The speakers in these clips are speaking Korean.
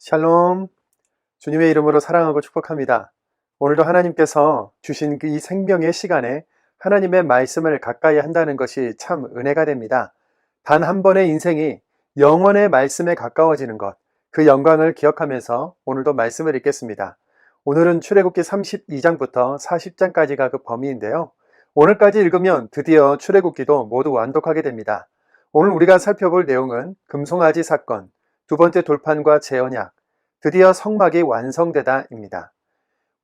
샬롬, 주님의 이름으로 사랑하고 축복합니다. 오늘도 하나님께서 주신 이 생명의 시간에 하나님의 말씀을 가까이 한다는 것이 참 은혜가 됩니다. 단 한 번의 인생이 영원의 말씀에 가까워지는 것, 그 영광을 기억하면서 오늘도 말씀을 읽겠습니다. 오늘은 출애굽기 32장부터 40장까지가 그 범위인데요. 오늘까지 읽으면 드디어 출애굽기도 모두 완독하게 됩니다. 오늘 우리가 살펴볼 내용은 금송아지 사건, 두 번째 돌판과 재언약, 드디어 성막이 완성되다입니다.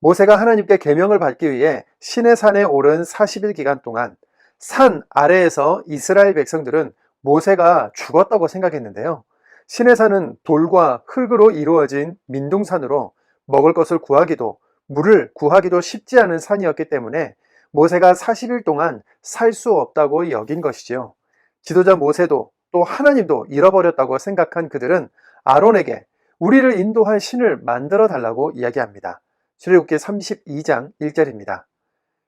모세가 하나님께 계명을 받기 위해 시내산에 오른 40일 기간 동안 산 아래에서 이스라엘 백성들은 모세가 죽었다고 생각했는데요. 시내산은 돌과 흙으로 이루어진 민둥산으로 먹을 것을 구하기도 물을 구하기도 쉽지 않은 산이었기 때문에 모세가 40일 동안 살 수 없다고 여긴 것이지요. 지도자 모세도 또 하나님도 잃어버렸다고 생각한 그들은 아론에게 우리를 인도할 신을 만들어 달라고 이야기합니다. 출애굽기 32장 1절입니다.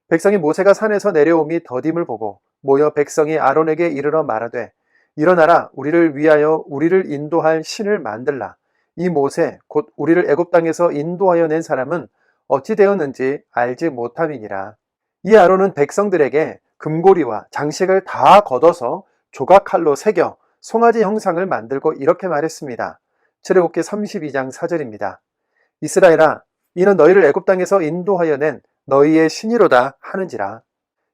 백성이 모세가 산에서 내려오미 더딤을 보고 모여 백성이 아론에게 이르러 말하되 일어나라 우리를 위하여 우리를 인도할 신을 만들라. 이 모세 곧 우리를 애굽 땅에서 인도하여 낸 사람은 어찌 되었는지 알지 못함이니라. 이 아론은 백성들에게 금고리와 장식을 다 걷어서 조각칼로 새겨 송아지 형상을 만들고 이렇게 말했습니다. 출애굽기 32장 4절입니다. 이스라엘아, 이는 너희를 애굽 땅에서 인도하여 낸 너희의 신이로다 하는지라.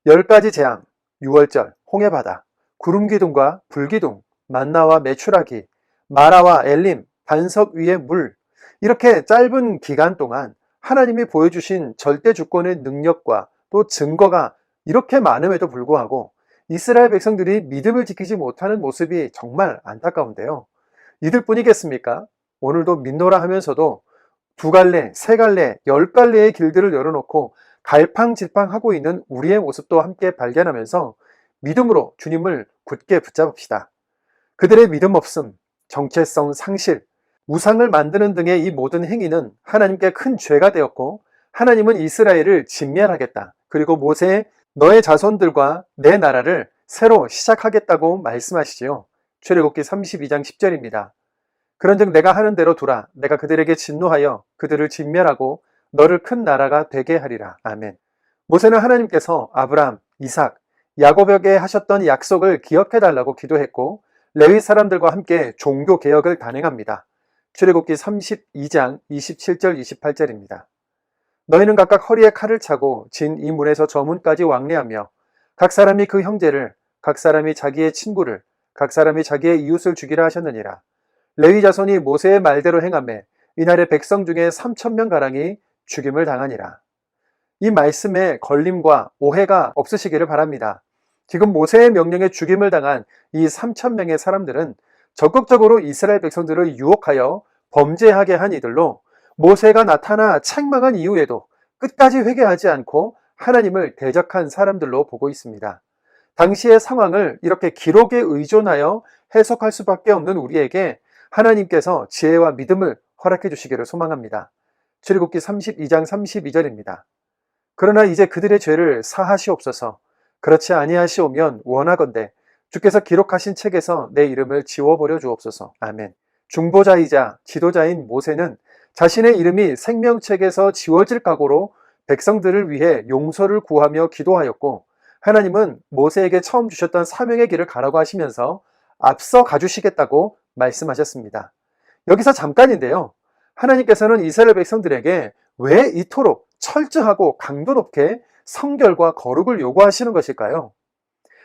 10가지 재앙, 6월절, 홍해바다, 구름기둥과 불기둥, 만나와 메추라기, 마라와 엘림, 반석 위의 물, 이렇게 짧은 기간 동안 하나님이 보여주신 절대 주권의 능력과 또 증거가 이렇게 많음에도 불구하고 이스라엘 백성들이 믿음을 지키지 못하는 모습이 정말 안타까운데요. 이들 뿐이겠습니까? 오늘도 믿노라 하면서도 2갈래, 3갈래, 10갈래의 길들을 열어놓고 갈팡질팡하고 있는 우리의 모습도 함께 발견하면서 믿음으로 주님을 굳게 붙잡읍시다. 그들의 믿음 없음, 정체성 상실, 우상을 만드는 등의 이 모든 행위는 하나님께 큰 죄가 되었고 하나님은 이스라엘을 진멸하겠다. 그리고 모세의 너의 자손들과 내 나라를 새로 시작하겠다고 말씀하시지요. 출애굽기 32장 10절입니다. 그런즉 내가 하는 대로 두라. 내가 그들에게 진노하여 그들을 진멸하고 너를 큰 나라가 되게 하리라. 아멘. 모세는 하나님께서 아브라함, 이삭, 야곱에게 하셨던 약속을 기억해달라고 기도했고 레위 사람들과 함께 종교 개혁을 단행합니다. 출애굽기 32장 27절 28절입니다. 너희는 각각 허리에 칼을 차고 진 이 문에서 저 문까지 왕래하며 각 사람이 그 형제를, 각 사람이 자기의 친구를, 각 사람이 자기의 이웃을 죽이라 하셨느니라. 레위 자손이 모세의 말대로 행하매 이날의 백성 중에 3,000명가량이 죽임을 당하니라. 이 말씀에 걸림과 오해가 없으시기를 바랍니다. 지금 모세의 명령에 죽임을 당한 이 3,000명의 사람들은 적극적으로 이스라엘 백성들을 유혹하여 범죄하게 한 이들로 모세가 나타나 책망한 이후에도 끝까지 회개하지 않고 하나님을 대적한 사람들로 보고 있습니다. 당시의 상황을 이렇게 기록에 의존하여 해석할 수밖에 없는 우리에게 하나님께서 지혜와 믿음을 허락해 주시기를 소망합니다. 출애굽기 32장 32절입니다. 그러나 이제 그들의 죄를 사하시옵소서. 그렇지 아니하시오면 원하건대 주께서 기록하신 책에서 내 이름을 지워버려 주옵소서. 아멘. 중보자이자 지도자인 모세는 자신의 이름이 생명책에서 지워질 각오로 백성들을 위해 용서를 구하며 기도하였고 하나님은 모세에게 처음 주셨던 사명의 길을 가라고 하시면서 앞서 가주시겠다고 말씀하셨습니다. 여기서 잠깐인데요. 하나님께서는 이스라엘 백성들에게 왜 이토록 철저하고 강도 높게 성결과 거룩을 요구하시는 것일까요?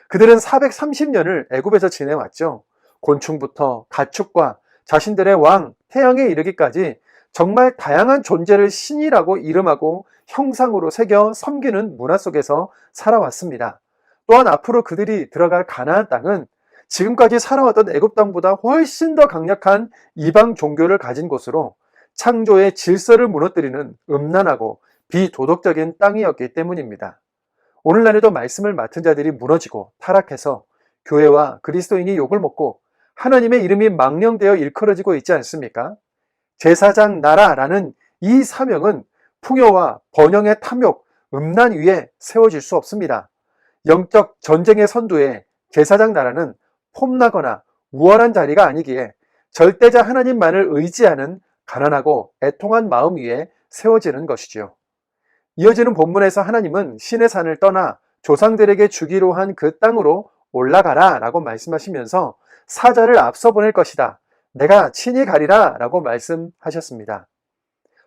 그들은 430년을 애굽에서 지내왔죠. 곤충부터 가축과 자신들의 왕, 태양에 이르기까지 정말 다양한 존재를 신이라고 이름하고 형상으로 새겨 섬기는 문화 속에서 살아왔습니다. 또한 앞으로 그들이 들어갈 가나안 땅은 지금까지 살아왔던 애굽 땅보다 훨씬 더 강력한 이방 종교를 가진 곳으로 창조의 질서를 무너뜨리는 음란하고 비도덕적인 땅이었기 때문입니다. 오늘날에도 말씀을 맡은 자들이 무너지고 타락해서 교회와 그리스도인이 욕을 먹고 하나님의 이름이 망령되어 일컬어지고 있지 않습니까? 제사장 나라라는 이 사명은 풍요와 번영의 탐욕, 음란 위에 세워질 수 없습니다. 영적 전쟁의 선두에 제사장 나라는 폼나거나 우월한 자리가 아니기에 절대자 하나님만을 의지하는 가난하고 애통한 마음 위에 세워지는 것이지요. 이어지는 본문에서 하나님은 신의 산을 떠나 조상들에게 주기로 한 그 땅으로 올라가라 라고 말씀하시면서 사자를 앞서 보낼 것이다. 내가 친히 가리라 라고 말씀하셨습니다.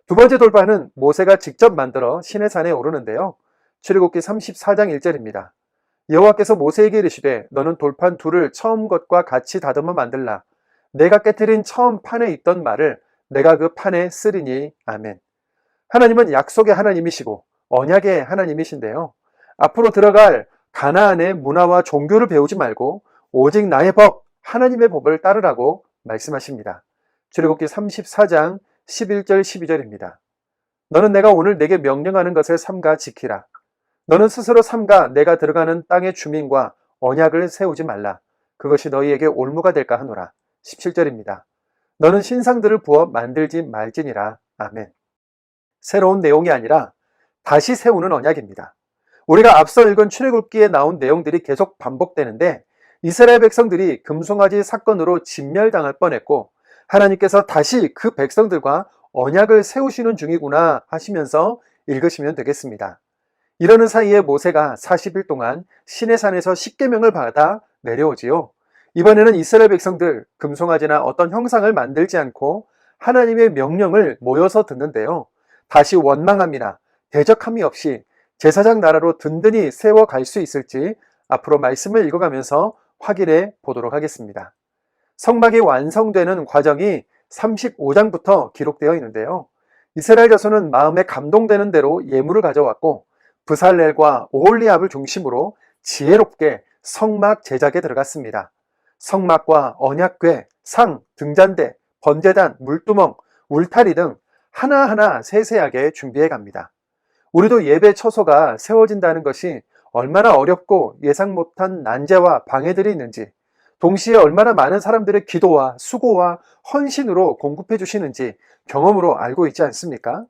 두 번째 돌파는 모세가 직접 만들어 신의 산에 오르는데요. 출애굽기 34장 1절입니다. 여호와께서 모세에게 이르시되 너는 돌판 둘을 처음 것과 같이 다듬어 만들라. 내가 깨뜨린 처음 판에 있던 말을 내가 그 판에 쓰리니. 아멘. 하나님은 약속의 하나님이시고 언약의 하나님이신데요. 앞으로 들어갈 가나안의 문화와 종교를 배우지 말고 오직 나의 법, 하나님의 법을 따르라고 말씀하십니다. 출애굽기 34장 11절 12절입니다. 너는 내가 오늘 내게 명령하는 것을 삼가 지키라. 너는 스스로 삼가 내가 들어가는 땅의 주민과 언약을 세우지 말라. 그것이 너희에게 올무가 될까 하노라. 17절입니다. 너는 신상들을 부어 만들지 말지니라. 아멘. 새로운 내용이 아니라 다시 세우는 언약입니다. 우리가 앞서 읽은 출애굽기에 나온 내용들이 계속 반복되는데 이스라엘 백성들이 금송아지 사건으로 진멸당할 뻔했고 하나님께서 다시 그 백성들과 언약을 세우시는 중이구나 하시면서 읽으시면 되겠습니다. 이러는 사이에 모세가 40일 동안 시내산에서 십계명을 받아 내려오지요. 이번에는 이스라엘 백성들 금송아지나 어떤 형상을 만들지 않고 하나님의 명령을 모여서 듣는데요. 다시 원망함이나 대적함이 없이 제사장 나라로 든든히 세워갈 수 있을지 앞으로 말씀을 읽어가면서 확인해 보도록 하겠습니다. 성막이 완성되는 과정이 35장부터 기록되어 있는데요. 이스라엘 자손은 마음에 감동되는 대로 예물을 가져왔고 브살렐과 오홀리압을 중심으로 지혜롭게 성막 제작에 들어갔습니다. 성막과 언약궤, 상, 등잔대, 번제단, 물두멍, 울타리 등 하나하나 세세하게 준비해 갑니다. 우리도 예배 처소가 세워진다는 것이 얼마나 어렵고 예상 못한 난제와 방해들이 있는지, 동시에 얼마나 많은 사람들의 기도와 수고와 헌신으로 공급해 주시는지 경험으로 알고 있지 않습니까?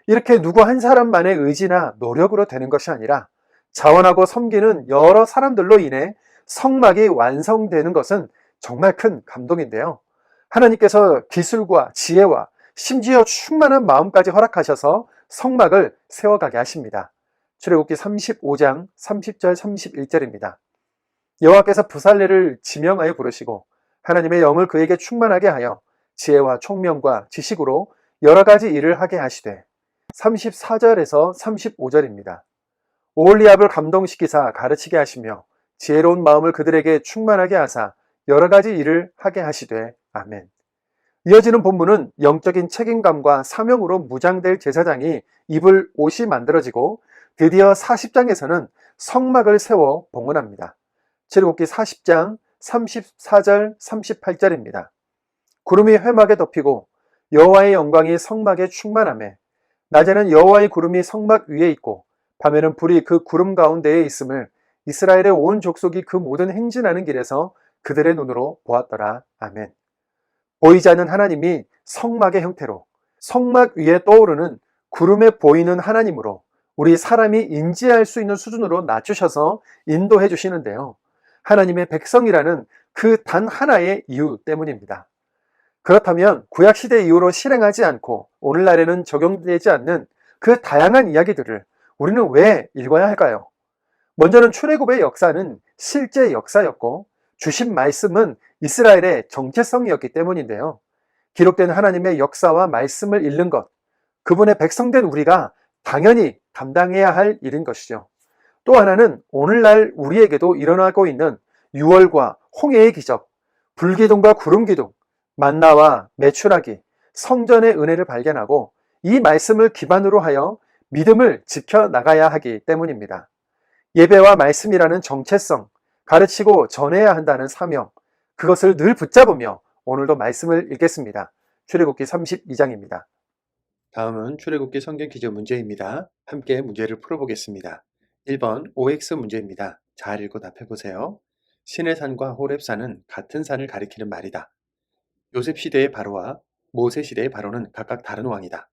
이렇게 누구 한 사람만의 의지나 노력으로 되는 것이 아니라 자원하고 섬기는 여러 사람들로 인해 성막이 완성되는 것은 정말 큰 감동인데요. 하나님께서 기술과 지혜와 심지어 충만한 마음까지 허락하셔서 성막을 세워가게 하십니다. 출애굽기 35장 30절 31절입니다. 여호와께서 브살렐을 지명하여 부르시고 하나님의 영을 그에게 충만하게 하여 지혜와 총명과 지식으로 여러 가지 일을 하게 하시되 34절에서 35절입니다. 오홀리압을 감동시키사 가르치게 하시며 지혜로운 마음을 그들에게 충만하게 하사 여러 가지 일을 하게 하시되. 아멘. 이어지는 본문은 영적인 책임감과 사명으로 무장될 제사장이 입을 옷이 만들어지고 드디어 40장에서는 성막을 세워 봉헌합니다. 출애굽기 40장 34절 38절입니다. 구름이 회막에 덮이고 여호와의 영광이 성막에 충만하매 낮에는 여호와의 구름이 성막 위에 있고 밤에는 불이 그 구름 가운데에 있음을 이스라엘의 온 족속이 그 모든 행진하는 길에서 그들의 눈으로 보았더라. 아멘. 보이지 않는 하나님이 성막의 형태로 성막 위에 떠오르는 구름에 보이는 하나님으로 우리 사람이 인지할 수 있는 수준으로 낮추셔서 인도해 주시는데요. 하나님의 백성이라는 그 단 하나의 이유 때문입니다. 그렇다면 구약시대 이후로 실행하지 않고 오늘날에는 적용되지 않는 그 다양한 이야기들을 우리는 왜 읽어야 할까요? 먼저는 출애굽의 역사는 실제 역사였고 주신 말씀은 이스라엘의 정체성이었기 때문인데요. 기록된 하나님의 역사와 말씀을 읽는 것, 그분의 백성된 우리가 당연히 감당해야 할 일인 것이죠. 또 하나는 오늘날 우리에게도 일어나고 있는 유월과 홍해의 기적, 불기둥과 구름기둥, 만나와 메추라기, 성전의 은혜를 발견하고 이 말씀을 기반으로 하여 믿음을 지켜나가야 하기 때문입니다. 예배와 말씀이라는 정체성, 가르치고 전해야 한다는 사명, 그것을 늘 붙잡으며 오늘도 말씀을 읽겠습니다. 출애굽기 32장입니다. 다음은 출애굽기 성경 퀴즈 문제입니다. 함께 문제를 풀어보겠습니다. 1번 OX 문제입니다. 잘 읽고 답해보세요. 시내산과 호렙산은 같은 산을 가리키는 말이다. 요셉 시대의 바로와 모세 시대의 바로는 각각 다른 왕이다.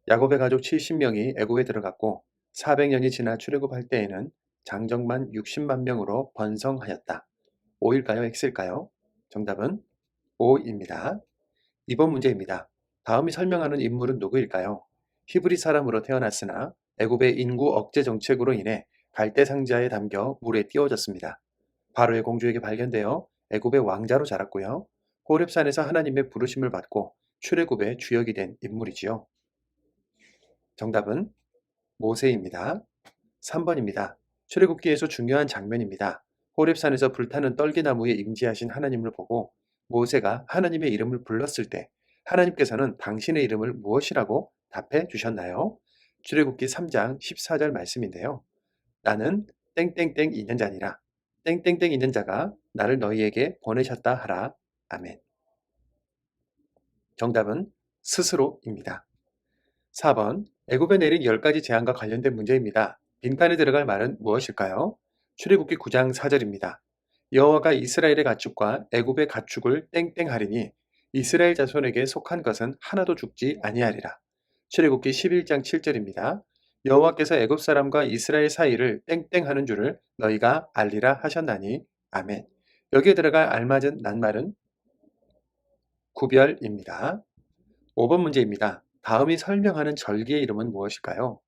야곱의 가족 70명이 애국에 들어갔고 400년이 지나 출애굽할 때에는 장정만 60만 명으로 번성하였다. O일까요? X일까요? 정답은 O입니다. 2번 문제입니다. 다음이 설명하는 인물은 누구일까요? 히브리 사람으로 태어났으나 애굽의 인구 억제 정책으로 인해 갈대 상자에 담겨 물에 띄워졌습니다. 바로의 공주에게 발견되어 애굽의 왕자로 자랐고요. 호렙산에서 하나님의 부르심을 받고 출애굽의 주역이 된 인물이지요. 정답은 모세입니다. 3번입니다. 출애굽기에서 중요한 장면입니다. 호렙산에서 불타는 떨기나무에 임재하신 하나님을 보고 모세가 하나님의 이름을 불렀을 때 하나님께서는 당신의 이름을 무엇이라고 답해 주셨나요? 출애굽기 3장 14절 말씀인데요. 나는 땡땡땡 있는 자니라. 땡땡땡 있는 자가 나를 너희에게 보내셨다 하라. 아멘. 정답은 스스로입니다. 4번 애굽에 내린 10가지 재앙과 관련된 문제입니다. 빈칸에 들어갈 말은 무엇일까요? 출애굽기 9장 4절입니다. 여호와가 이스라엘의 가축과 애굽의 가축을 땡땡하리니 이스라엘 자손에게 속한 것은 하나도 죽지 아니하리라. 출애굽기 11장 7절입니다. 여호와께서 애굽 사람과 이스라엘 사이를 땡땡하는 줄을 너희가 알리라 하셨나니 아멘. 여기에 들어갈 알맞은 낱말은 구별입니다. 5번 문제입니다. 다음이 설명하는 절기의 이름은 무엇일까요?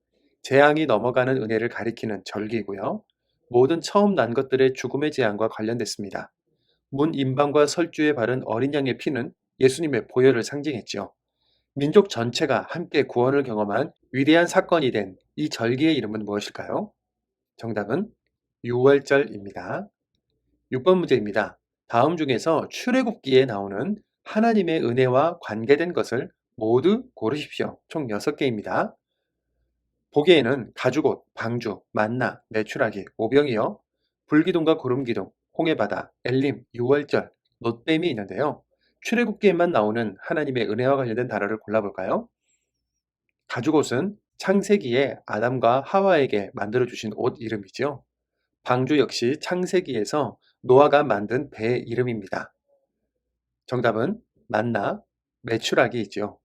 재앙이 넘어가는 은혜를 가리키는 절기이고요. 모든 처음 난 것들의 죽음의 재앙과 관련됐습니다. 문 임방과 설주에 바른 어린 양의 피는 예수님의 보혈을 상징했지요. 민족 전체가 함께 구원을 경험한 위대한 사건이 된 이 절기의 이름은 무엇일까요? 정답은 유월절입니다. 6번 문제입니다. 다음 중에서 출애굽기에 나오는 하나님의 은혜와 관계된 것을 모두 고르십시오. 총 6개입니다. 보기에는 가죽옷, 방주, 만나, 메추라기, 오병이어, 불기둥과 구름기둥, 홍해바다, 엘림, 유월절, 놋뱀이 있는데요. 출애굽기에만 나오는 하나님의 은혜와 관련된 단어를 골라볼까요? 가죽옷은 창세기에 아담과 하와에게 만들어주신 옷 이름이죠. 방주 역시 창세기에서 노아가 만든 배 이름입니다. 정답은 만나, 메추라기이죠.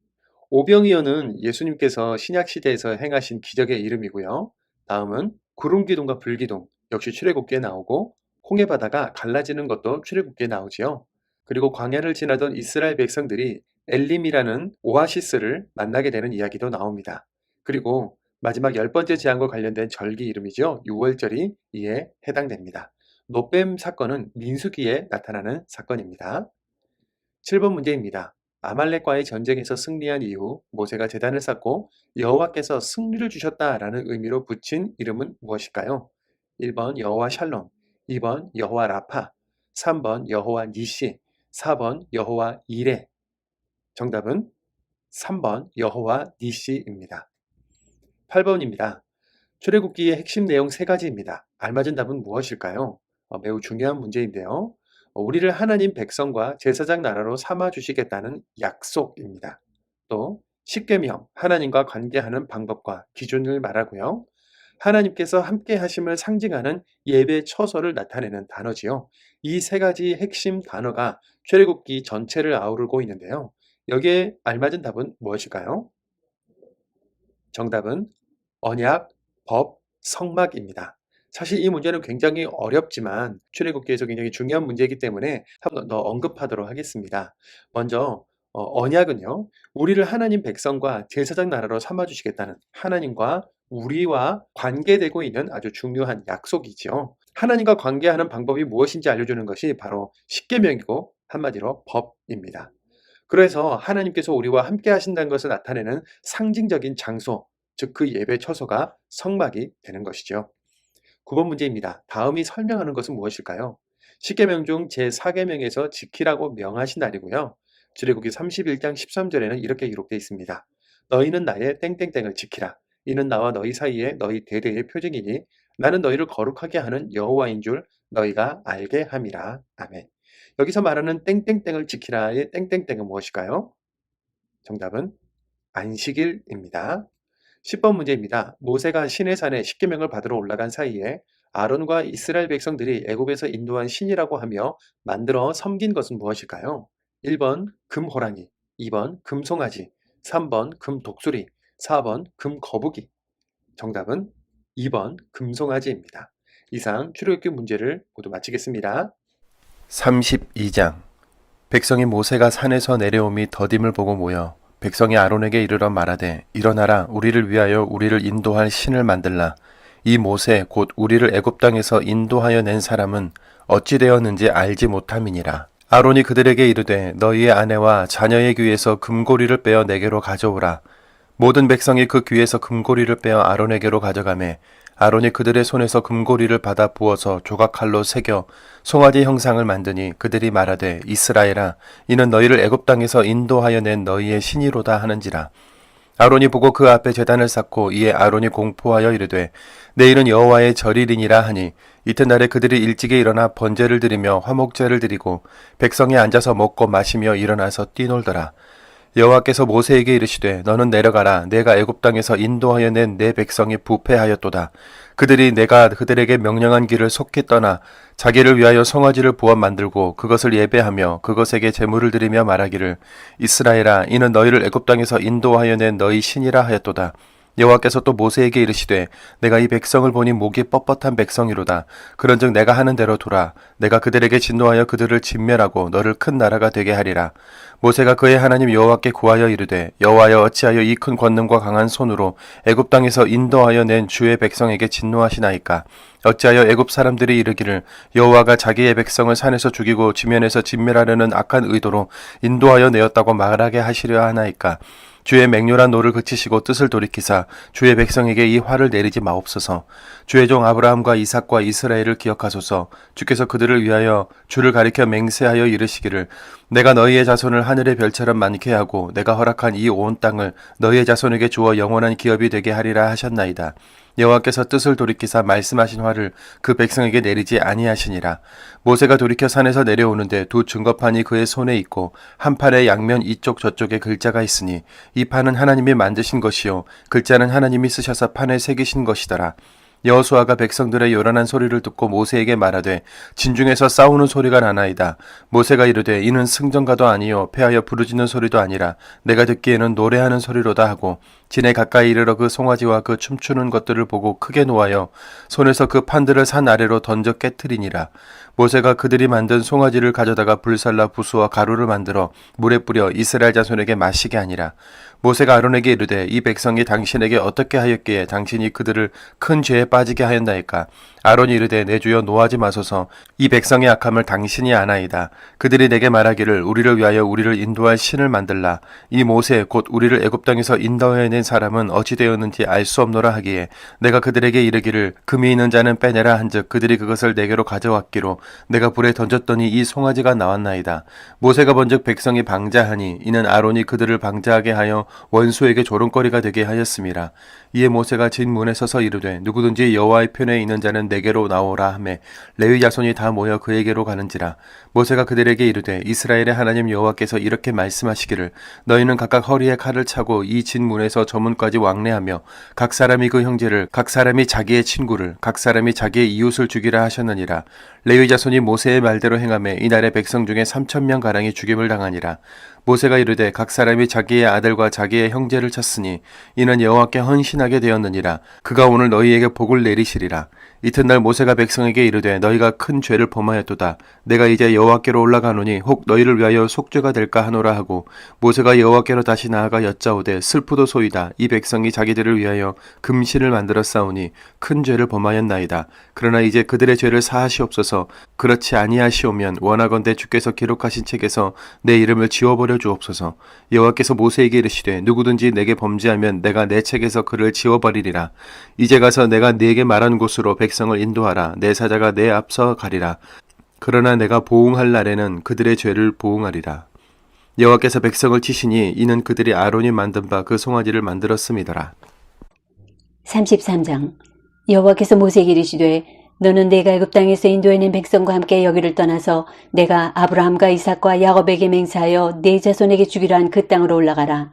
오병이어는 예수님께서 신약시대에서 행하신 기적의 이름이고요. 다음은 구름기둥과 불기둥, 역시 출애굽기에 나오고 홍해바다가 갈라지는 것도 출애굽기에 나오지요. 그리고 광야를 지나던 이스라엘 백성들이 엘림이라는 오아시스를 만나게 되는 이야기도 나옵니다. 그리고 마지막 10번째 재앙과 관련된 절기 이름이죠. 유월절이 이에 해당됩니다. 놋뱀 사건은 민수기에 나타나는 사건입니다. 7번 문제입니다. 아말렉과의 전쟁에서 승리한 이후 모세가 제단을 쌓고 여호와께서 승리를 주셨다라는 의미로 붙인 이름은 무엇일까요? 1번 여호와 샬롬, 2번 여호와 라파, 3번 여호와 니시, 4번 여호와 이레. 정답은 3번 여호와 니시입니다. 8번입니다. 출애굽기의 핵심 내용 3가지입니다. 알맞은 답은 무엇일까요? 매우 중요한 문제인데요. 우리를 하나님 백성과 제사장 나라로 삼아 주시겠다는 약속입니다. 또 십계명, 하나님과 관계하는 방법과 기준을 말하고요. 하나님께서 함께 하심을 상징하는 예배 처소를 나타내는 단어지요. 이 3가지 핵심 단어가 출애굽기 전체를 아우르고 있는데요. 여기에 알맞은 답은 무엇일까요? 정답은 언약, 법, 성막입니다. 사실 이 문제는 굉장히 어렵지만 출애굽기에서 굉장히 중요한 문제이기 때문에 한번 더 언급하도록 하겠습니다. 먼저 언약은요. 우리를 하나님 백성과 제사장 나라로 삼아 주시겠다는 하나님과 우리와 관계되고 있는 아주 중요한 약속이지요. 하나님과 관계하는 방법이 무엇인지 알려주는 것이 바로 십계명이고 한마디로 법입니다. 그래서 하나님께서 우리와 함께 하신다는 것을 나타내는 상징적인 장소, 즉 그 예배 처소가 성막이 되는 것이죠. 9번 문제입니다. 다음이 설명하는 것은 무엇일까요? 십계명 중 제4계명에서 지키라고 명하신 날이고요. 출애굽기 31장 13절에는 이렇게 기록되어 있습니다. 너희는 나의 땡땡땡을 지키라. 이는 나와 너희 사이에 너희 대대의 표징이니 나는 너희를 거룩하게 하는 여호와인 줄 너희가 알게 함이라. 아멘. 여기서 말하는 땡땡땡을 지키라의 땡땡땡은 무엇일까요? 정답은 안식일입니다. 10번 문제입니다. 모세가 시내산에 십계명을 받으러 올라간 사이에 아론과 이스라엘 백성들이 애굽에서 인도한 신이라고 하며 만들어 섬긴 것은 무엇일까요? 1번 금호랑이, 2번 금송아지, 3번 금독수리, 4번 금거북이. 정답은 2번 금송아지입니다. 이상 출애굽기 문제를 모두 마치겠습니다. 32장 백성이 모세가 산에서 내려옴이 더딤을 보고 모여 백성이 아론에게 이르러 말하되 일어나라 우리를 위하여 우리를 인도할 신을 만들라. 이 모세 곧 우리를 애굽 땅에서 인도하여 낸 사람은 어찌 되었는지 알지 못함이니라. 아론이 그들에게 이르되 너희의 아내와 자녀의 귀에서 금고리를 빼어 내게로 가져오라. 모든 백성이 그 귀에서 금고리를 빼어 아론에게로 가져가매 아론이 그들의 손에서 금고리를 받아 부어서 조각칼로 새겨 송아지 형상을 만드니 그들이 말하되 이스라엘아 이는 너희를 애굽 땅에서 인도하여 낸 너희의 신이로다 하는지라. 아론이 보고 그 앞에 제단을 쌓고 이에 아론이 공포하여 이르되 내일은 여호와의 절일이니라 하니 이튿날에 그들이 일찍이 일어나 번제를 드리며 화목제를 드리고 백성이 앉아서 먹고 마시며 일어나서 뛰놀더라. 여호와께서 모세에게 이르시되 너는 내려가라. 내가 애굽 땅에서 인도하여 낸 내 백성이 부패하였도다. 그들이 내가 그들에게 명령한 길을 속히 떠나 자기를 위하여 송아지를 부어 만들고 그것을 예배하며 그것에게 제물을 드리며 말하기를 이스라엘아 이는 너희를 애굽 땅에서 인도하여 낸 너희 신이라 하였도다. 여호와께서 또 모세에게 이르시되 내가 이 백성을 보니 목이 뻣뻣한 백성이로다. 그런즉 내가 하는 대로 두라. 내가 그들에게 진노하여 그들을 진멸하고 너를 큰 나라가 되게 하리라. 모세가 그의 하나님 여호와께 구하여 이르되 여호와여 어찌하여 이 큰 권능과 강한 손으로 애굽 땅에서 인도하여 낸 주의 백성에게 진노하시나이까. 어찌하여 애굽 사람들이 이르기를 여호와가 자기의 백성을 산에서 죽이고 지면에서 진멸하려는 악한 의도로 인도하여 내었다고 말하게 하시려 하나이까. 주의 맹렬한 노를 그치시고 뜻을 돌이키사 주의 백성에게 이 화를 내리지 마옵소서. 주의 종 아브라함과 이삭과 이스라엘을 기억하소서. 주께서 그들을 위하여 주를 가리켜 맹세하여 이르시기를 내가 너희의 자손을 하늘의 별처럼 많게 하고 내가 허락한 이 온 땅을 너희의 자손에게 주어 영원한 기업이 되게 하리라 하셨나이다. 여호와께서 뜻을 돌이키사 말씀하신 화를 그 백성에게 내리지 아니하시니라. 모세가 돌이켜 산에서 내려오는데 두 증거판이 그의 손에 있고 한 판의 양면 이쪽 저쪽에 글자가 있으니 이 판은 하나님이 만드신 것이요 글자는 하나님이 쓰셔서 판에 새기신 것이더라. 여호수아가 백성들의 요란한 소리를 듣고 모세에게 말하되 진중에서 싸우는 소리가 나나이다. 모세가 이르되 이는 승전가도 아니요 패하여 부르짖는 소리도 아니라 내가 듣기에는 노래하는 소리로다 하고 진에 가까이 이르러 그 송아지와 그 춤추는 것들을 보고 크게 노하여 손에서 그 판들을 산 아래로 던져 깨트리니라. 모세가 그들이 만든 송아지를 가져다가 불살라 부수어 가루를 만들어 물에 뿌려 이스라엘 자손에게 마시게 하니라. 모세가 아론에게 이르되 이 백성이 당신에게 어떻게 하였기에 당신이 그들을 큰 죄에 빠지게 하였나이까. 아론이 이르되 내 주여 노하지 마소서. 이 백성의 악함을 당신이 아나이다. 그들이 내게 말하기를 우리를 위하여 우리를 인도할 신을 만들라. 이 모세 곧 우리를 애굽 땅에서 인도해 낸 사람은 어찌 되었는지 알 수 없노라 하기에 내가 그들에게 이르기를 금이 있는 자는 빼내라 한즉 그들이 그것을 내게로 가져왔기로 내가 불에 던졌더니 이 송아지가 나왔나이다. 모세가 본즉 백성이 방자하니 이는 아론이 그들을 방자하게 하여 원수에게 조롱거리가 되게 하였음이라. 이에 모세가 진 문에 서서 이르되 누구든지 여호와의 편에 있는 자는 내게로 나오라 하매 레위 자손이 다 모여 그에게로 가는지라. 모세가 그들에게 이르되 이스라엘의 하나님 여호와께서 이렇게 말씀하시기를 너희는 각각 허리에 칼을 차고 이 진 문에서 저 문까지 왕래하며 각 사람이 그 형제를 각 사람이 자기의 친구를 각 사람이 자기의 이웃을 죽이라 하셨느니라. 레위 자손이 모세의 말대로 행하매 이날의 백성 중에 3,000명 가량이 죽임을 당하니라. 모세가 이르되 각 사람이 자기의 아들과 자기의 형제를 쳤으니 이는 여호와께 헌신하게 되었느니라. 그가 오늘 너희에게 복을 내리시리라. 이튿날 모세가 백성에게 이르되 너희가 큰 죄를 범하였도다. 내가 이제 여호와께로 올라가노니 혹 너희를 위하여 속죄가 될까 하노라 하고 모세가 여호와께로 다시 나아가 여짜오되 슬프도소이다. 이 백성이 자기들을 위하여 금신을 만들어 싸우니 큰 죄를 범하였나이다. 그러나 이제 그들의 죄를 사하시옵소서. 그렇지 아니하시오면 원하건대 주께서 기록하신 책에서 내 이름을 지워버려 주옵소서. 여호와께서 모세에게 이르시되 누구든지 내게 범죄하면 내가 내 책에서 그를 지워버리리라. 이제 가서 내가 네게 말한 곳으로 백성을 인도하라. 내 사자가 내 앞서 가리라. 그러나 내가 보응할 날에는 그들의 죄를 보응하리라. 여호와께서 백성을 치시니 이는 그들이 아론이 만든 바 그 송아지를 만들었음이더라. 33장. 여호와께서 모세에게 이르시되 너는 내가 애굽 땅에서 인도해낸 백성과 함께 여기를 떠나서 내가 아브라함과 이삭과 야곱에게 맹세하여 네 자손에게 주기로 한 그 땅으로 올라가라.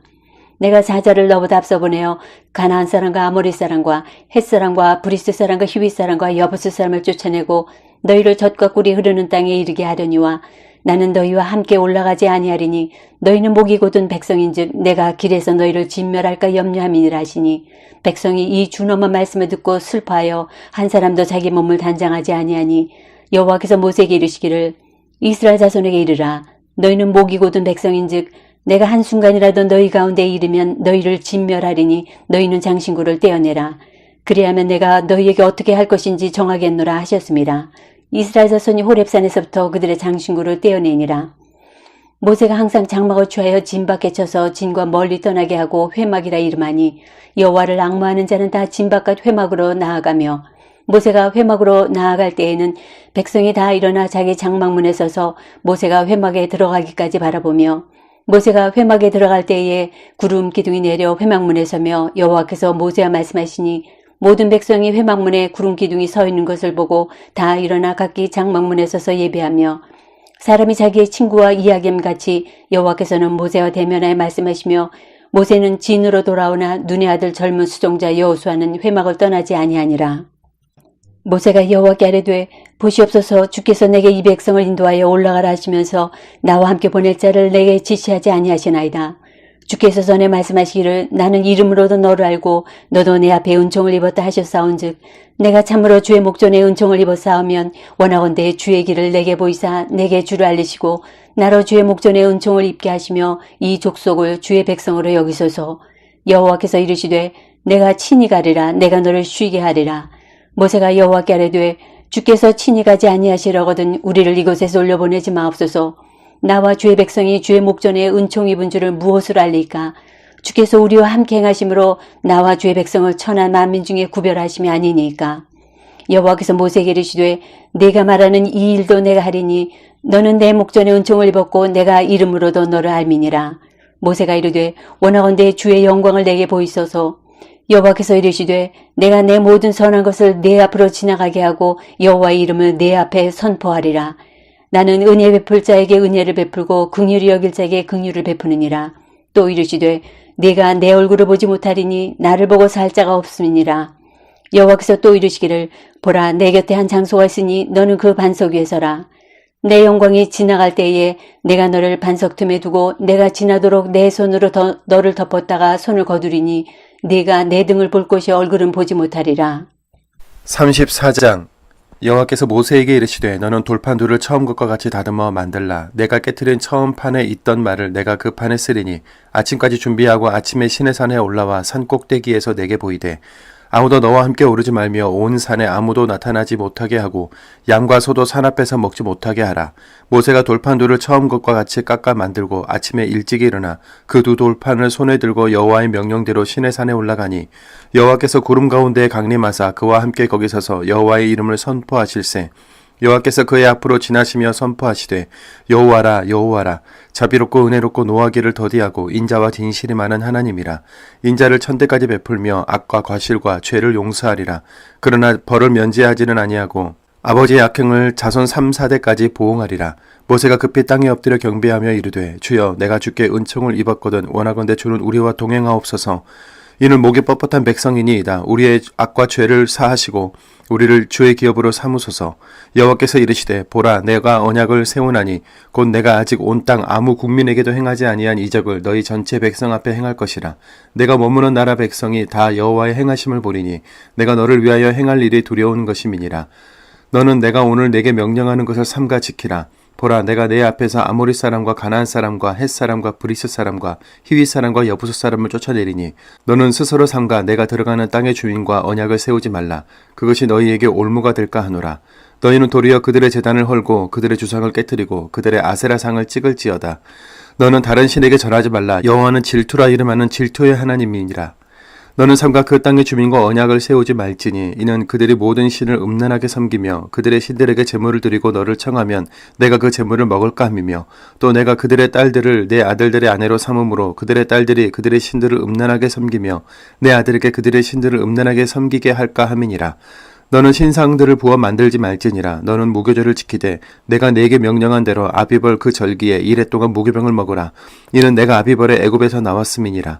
내가 사자를 너보다 앞서 보내어 가나안 사람과 아모리 사람과 헷 사람과 브리스 사람과 히윗 사람과 여부스 사람을 쫓아내고 너희를 젖과 꿀이 흐르는 땅에 이르게 하려니와 나는 너희와 함께 올라가지 아니하리니 너희는 목이 곧은 백성인즉 내가 길에서 너희를 진멸할까 염려함이니라 하시니 백성이 이 준엄한 말씀을 듣고 슬퍼하여 한 사람도 자기 몸을 단장하지 아니하니 여호와께서 모세에게 이르시기를 이스라엘 자손에게 이르라. 너희는 목이 곧은 백성인즉 내가 한순간이라도 너희 가운데 이르면 너희를 진멸하리니 너희는 장신구를 떼어내라. 그리하면 내가 너희에게 어떻게 할 것인지 정하겠노라 하셨습니다. 이스라엘 자손이 호렙산에서부터 그들의 장신구를 떼어내니라. 모세가 항상 장막을 취하여 진 밖에 쳐서 진과 멀리 떠나게 하고 회막이라 이름하니 여호와를 앙모하는 자는 다 진 바깥 회막으로 나아가며 모세가 회막으로 나아갈 때에는 백성이 다 일어나 자기 장막문에 서서 모세가 회막에 들어가기까지 바라보며 모세가 회막에 들어갈 때에 구름 기둥이 내려 회막문에 서며 여호와께서 모세와 말씀하시니 모든 백성이 회막문에 구름 기둥이 서 있는 것을 보고 다 일어나 각기 장막문에 서서 예배하며 사람이 자기의 친구와 이야기함같이 여호와께서는 모세와 대면하여 말씀하시며 모세는 진으로 돌아오나 눈의 아들 젊은 수종자 여호수아는 회막을 떠나지 아니하니라. 모세가 여호와께 아뢰되 보시옵소서 주께서 내게 이 백성을 인도하여 올라가라 하시면서 나와 함께 보낼 자를 내게 지시하지 아니하시나이다. 주께서 전에 말씀하시기를 나는 이름으로도 너를 알고 너도 내 앞에 은총을 입었다 하셨사온즉 내가 참으로 주의 목전에 은총을 입었사오면 원하건대 주의 길을 내게 보이사 내게 주를 알리시고 나로 주의 목전에 은총을 입게 하시며 이 족속을 주의 백성으로 여기소서. 여호와께서 이르시되 내가 친히 가리라 내가 너를 쉬게 하리라. 모세가 여호와께 아뢰되 주께서 친히 가지 아니하시려거든 우리를 이곳에서 올려보내지 마옵소서. 나와 주의 백성이 주의 목전에 은총 입은 줄을 무엇으로 알리까? 주께서 우리와 함께 행하심으로 나와 주의 백성을 천한 만민 중에 구별하심이 아니니까. 여호와께서 모세에게 이르시되 네가 말하는 이 일도 내가 하리니 너는 내 목전에 은총을 입었고 내가 이름으로도 너를 알미니라. 모세가 이르되 원하건대 주의 영광을 내게 보이소서. 여호와께서 이르시되 내가 내 모든 선한 것을 내 앞으로 지나가게 하고 여호와의 이름을 내 앞에 선포하리라. 나는 은혜 베풀 자에게 은혜를 베풀고 긍휼히 여길 자에게 긍휼을 베푸느니라. 또 이르시되 네가 내 얼굴을 보지 못하리니 나를 보고 살 자가 없음이니라. 여호와께서 또 이르시기를 보라 내 곁에 한 장소가 있으니 너는 그 반석 위에 서라. 내 영광이 지나갈 때에 내가 너를 반석 틈에 두고 내가 지나도록 내 손으로 너를 덮었다가 손을 거두리니 네가 내 등을 볼 곳이 얼굴은 보지 못하리라. 34장 여호와께서 모세에게 이르시되 너는 돌판 둘을 처음 것과 같이 다듬어 만들라. 내가 깨트린 처음 판에 있던 말을 내가 그 판에 쓰리니 아침까지 준비하고 아침에 시내산에 올라와 산 꼭대기에서 내게 보이되 아무도 너와 함께 오르지 말며 온 산에 아무도 나타나지 못하게 하고 양과 소도 산 앞에서 먹지 못하게 하라. 모세가 돌판 둘을 처음 것과 같이 깎아 만들고 아침에 일찍이 일어나 그 두 돌판을 손에 들고 여호와의 명령대로 시내산에 올라가니 여호와께서 구름 가운데에 강림하사 그와 함께 거기 서서 여호와의 이름을 선포하실세. 여호와께서 그의 앞으로 지나시며 선포하시되 여호와라 여호와라 자비롭고 은혜롭고 노하기를 더디하고 인자와 진실이 많은 하나님이라. 인자를 천대까지 베풀며 악과 과실과 죄를 용서하리라. 그러나 벌을 면제하지는 아니하고 아버지의 악행을 자손 3, 4대까지 보응하리라. 모세가 급히 땅에 엎드려 경배하며 이르되 주여 내가 주께 은총을 입었거든 원하건대 주는 우리와 동행하옵소서. 이는 목이 뻣뻣한 백성이니이다. 우리의 악과 죄를 사하시고 우리를 주의 기업으로 삼으소서. 여호와께서 이르시되 보라 내가 언약을 세우나니 곧 내가 아직 온 땅 아무 국민에게도 행하지 아니한 이적을 너희 전체 백성 앞에 행할 것이라. 내가 머무는 나라 백성이 다 여호와의 행하심을 보리니 내가 너를 위하여 행할 일이 두려운 것임이니라. 너는 내가 오늘 내게 명령하는 것을 삼가 지키라. 보라 내가 내 앞에서 아모리 사람과 가나안 사람과 헷 사람과 브리스 사람과 히위 사람과 여부수 사람을 쫓아내리니 너는 스스로 삼가 내가 들어가는 땅의 주인과 언약을 세우지 말라. 그것이 너희에게 올무가 될까 하노라. 너희는 도리어 그들의 제단을 헐고 그들의 주상을 깨뜨리고 그들의 아세라상을 찍을지어다. 너는 다른 신에게 절하지 말라. 여호와는 질투라 이름하는 질투의 하나님이니라. 너는 삼가 그 땅의 주민과 언약을 세우지 말지니 이는 그들이 모든 신을 음란하게 섬기며 그들의 신들에게 제물을 드리고 너를 청하면 내가 그 제물을 먹을까 함이며 또 내가 그들의 딸들을 내 아들들의 아내로 삼음으로 그들의 딸들이 그들의 신들을 음란하게 섬기며 내 아들에게 그들의 신들을 음란하게 섬기게 할까 함이니라. 너는 신상들을 부어 만들지 말지니라. 너는 무교절을 지키되 내가 네게 명령한 대로 아비벌 그 절기에 이래 동안 무교병을 먹으라. 이는 내가 아비벌의 애굽에서 나왔음이니라.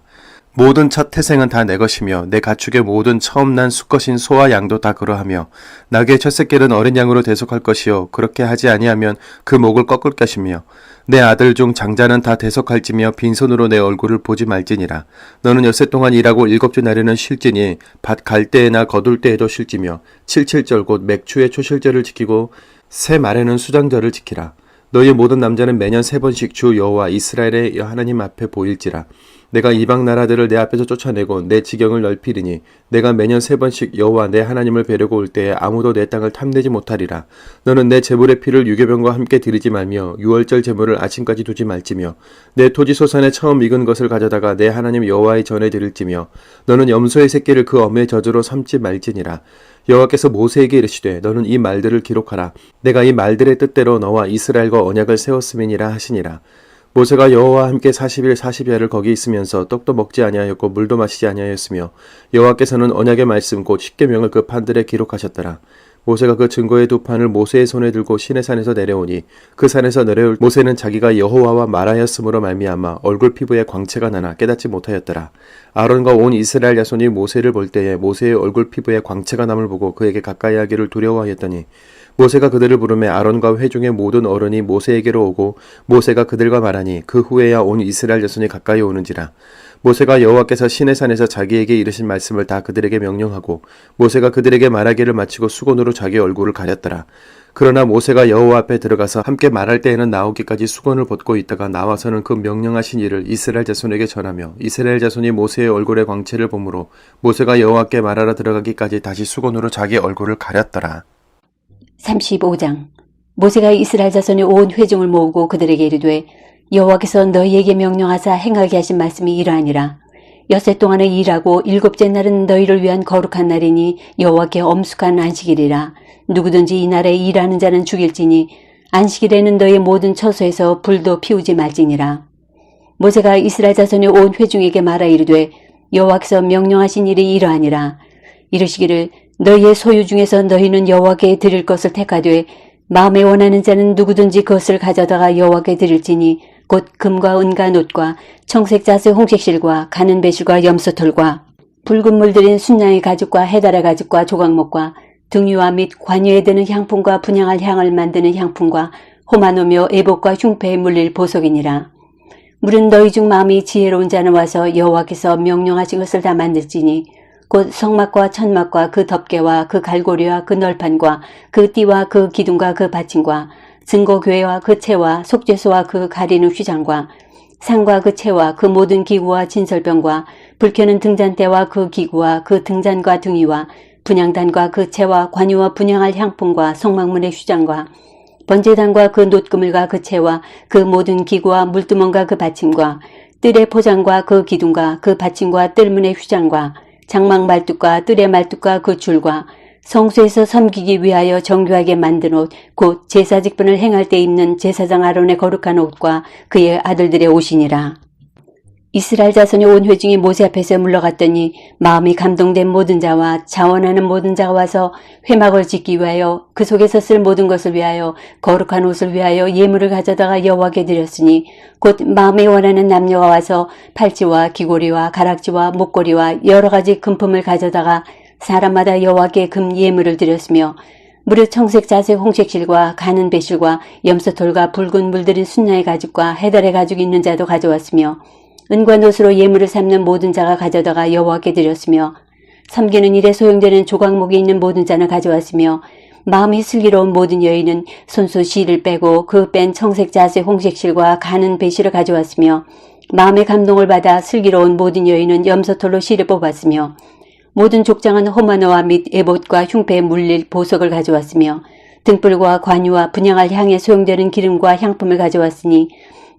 모든 첫 태생은 다 내 것이며 내 가축의 모든 처음 난 수컷인 소와 양도 다 그러하며 나귀의 첫 새끼는 어린 양으로 대속할 것이요 그렇게 하지 아니하면 그 목을 꺾을 것이며 내 아들 중 장자는 다 대속할지며 빈손으로 내 얼굴을 보지 말지니라. 너는 엿새 동안 일하고 7주 날에는 쉴지니 밭 갈 때에나 거둘 때에도 쉴지며 칠칠절 곧 맥추의 초실절을 지키고 새 말에는 수장절을 지키라. 너희 모든 남자는 매년 3번씩 주 여호와 이스라엘의 하나님 앞에 보일지라. 내가 이방 나라들을 내 앞에서 쫓아내고 내 지경을 넓히리니 내가 매년 3번씩 여호와 내 하나님을 뵈려고 올 때에 아무도 내 땅을 탐내지 못하리라. 너는 내 제물의 피를 유교병과 함께 드리지 말며 유월절 제물을 아침까지 두지 말지며 내 토지 소산에 처음 익은 것을 가져다가 내 하나님 여호와의 전에 드릴지며 너는 염소의 새끼를 그 엄의 저주로 삼지 말지니라. 여호와께서 모세에게 이르시되 너는 이 말들을 기록하라. 내가 이 말들의 뜻대로 너와 이스라엘과 언약을 세웠음이니라 하시니라. 모세가 여호와와 함께 40일 40야를 거기 있으면서 떡도 먹지 아니하였고 물도 마시지 아니하였으며 여호와께서는 언약의 말씀 곧 십계명을 그 판들에 기록하셨더라. 모세가 그 증거의 두 판을 모세의 손에 들고 시내산에서 내려오니 그 산에서 내려올 모세는 자기가 여호와와 말하였으므로 말미암아 얼굴 피부에 광채가 나나 깨닫지 못하였더라. 아론과 온 이스라엘 자손이 모세를 볼 때에 모세의 얼굴 피부에 광채가 남을 보고 그에게 가까이 하기를 두려워하였더니 모세가 그들을 부르매 아론과 회중의 모든 어른이 모세에게로 오고 모세가 그들과 말하니 그 후에야 온 이스라엘 자손이 가까이 오는지라. 모세가 여호와께서 시내산에서 자기에게 이르신 말씀을 다 그들에게 명령하고 모세가 그들에게 말하기를 마치고 수건으로 자기 얼굴을 가렸더라. 그러나 모세가 여호와 앞에 들어가서 함께 말할 때에는 나오기까지 수건을 벗고 있다가 나와서는 그 명령하신 일을 이스라엘 자손에게 전하며 이스라엘 자손이 모세의 얼굴의 광채를 보므로 모세가 여호와께 말하러 들어가기까지 다시 수건으로 자기 얼굴을 가렸더라. 35장. 모세가 이스라엘 자손의 온 회중을 모으고 그들에게 이르되 여호와께서 너희에게 명령하사 행하게 하신 말씀이 이러하니라. 엿새 동안에 일하고 일곱째 날은 너희를 위한 거룩한 날이니 여호와께 엄숙한 안식일이라. 누구든지 이 날에 일하는 자는 죽일지니 안식일에는 너희 모든 처소에서 불도 피우지 말지니라. 모세가 이스라엘 자손의 온 회중에게 말하 이르되 여호와께서 명령하신 일이 이러하니라. 이르시기를 너희의 소유 중에서 너희는 여호와께 드릴 것을 택하되 마음에 원하는 자는 누구든지 그것을 가져다가 여호와께 드릴지니 곧 금과 은과 놋과 청색 자색 홍색실과 가는 배실과 염소털과 붉은 물들인 순양의 가죽과 해달의 가죽과 조각목과 등유와 및 관유에 드는 향품과 분향할 향을 만드는 향품과 호마노며 애복과 흉패에 물릴 보석이니라. 물은 너희 중 마음이 지혜로운 자는 와서 여호와께서 명령하신 것을 다 만들지니 곧 성막과 천막과 그 덮개와 그 갈고리와 그 널판과 그 띠와 그 기둥과 그 받침과 증거교회와 그 채와 속죄소와 그 가리는 휘장과 상과 그 채와 그 모든 기구와 진설병과 불켜는 등잔대와 그 기구와 그 등잔과 등위와 분향단과 그 채와 관유와 분향할 향품과 성막문의 휘장과 번제단과 그 놋그물과 그 채와 그 모든 기구와 물두멍과 그 받침과 뜰의 포장과 그 기둥과 그 받침과 뜰문의 휘장과 장막 말뚝과 뜰의 말뚝과 그 줄과 성소에서 섬기기 위하여 정교하게 만든 옷, 곧 제사 직분을 행할 때 입는 제사장 아론의 거룩한 옷과 그의 아들들의 옷이니라. 이스라엘 자손의 온 회중이 모세 앞에서 물러갔더니 마음이 감동된 모든 자와 자원하는 모든 자가 와서 회막을 짓기 위하여 그 속에서 쓸 모든 것을 위하여 거룩한 옷을 위하여 예물을 가져다가 여호와께 드렸으니 곧 마음에 원하는 남녀가 와서 팔찌와 귀고리와 가락지와 목걸이와 여러 가지 금품을 가져다가 사람마다 여호와께 금 예물을 드렸으며 무릇 청색 자색 홍색실과 가는 배실과 염소털과 붉은 물들인 순양의 가죽과 해달의 가죽이 있는 자도 가져왔으며 은과 놋으로 예물을 삼는 모든 자가 가져다가 여호와께 드렸으며 섬기는 일에 소용되는 조각목이 있는 모든 자는 가져왔으며 마음이 슬기로운 모든 여인은 손수 실을 빼고 그 뺀 청색 자색 홍색실과 가는 배실을 가져왔으며 마음의 감동을 받아 슬기로운 모든 여인은 염소털로 실을 뽑았으며 모든 족장은 호마노와 및 에봇과 흉패에 물릴 보석을 가져왔으며 등불과 관유와 분향할 향에 소용되는 기름과 향품을 가져왔으니